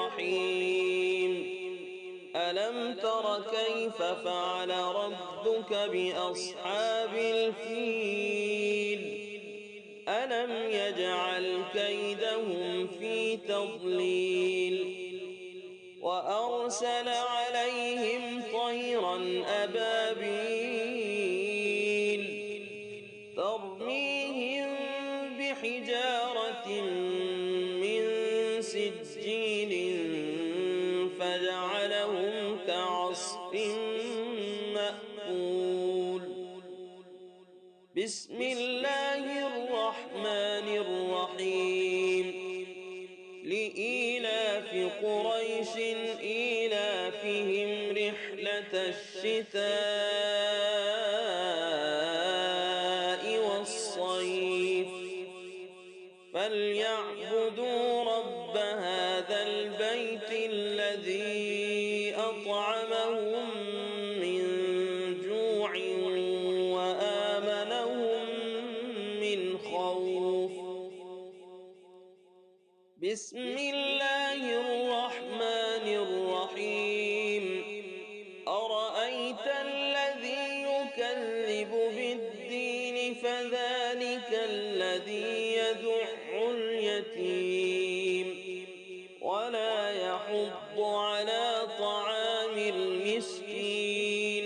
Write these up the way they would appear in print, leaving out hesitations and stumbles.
الرحيم ألم تر كيف فعل ربك بأصحاب الفيل ألم يجعل كيدهم في تضليل وأرسل عليهم طيرا أبابيل ترميهم بحجارة من سجيل فجعلهم كعصف مأكول بسم الله الرحمن الرحيم لإيلاف قريش إيلافهم رحلة الشتاء والصيف فليعبدوا رب هذا البيت الذي أطعمهم من جوع وآمنهم من خوف بسم الله الرحمن الرحيم أرأيت الذي يكذب بالدين فذلك الذي يدع اليتيم ولا يحض على طعام المسكين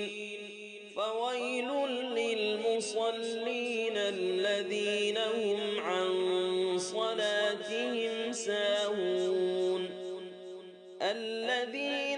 فويل للمصلين الذين هم عن صلاتهم ساهون الذين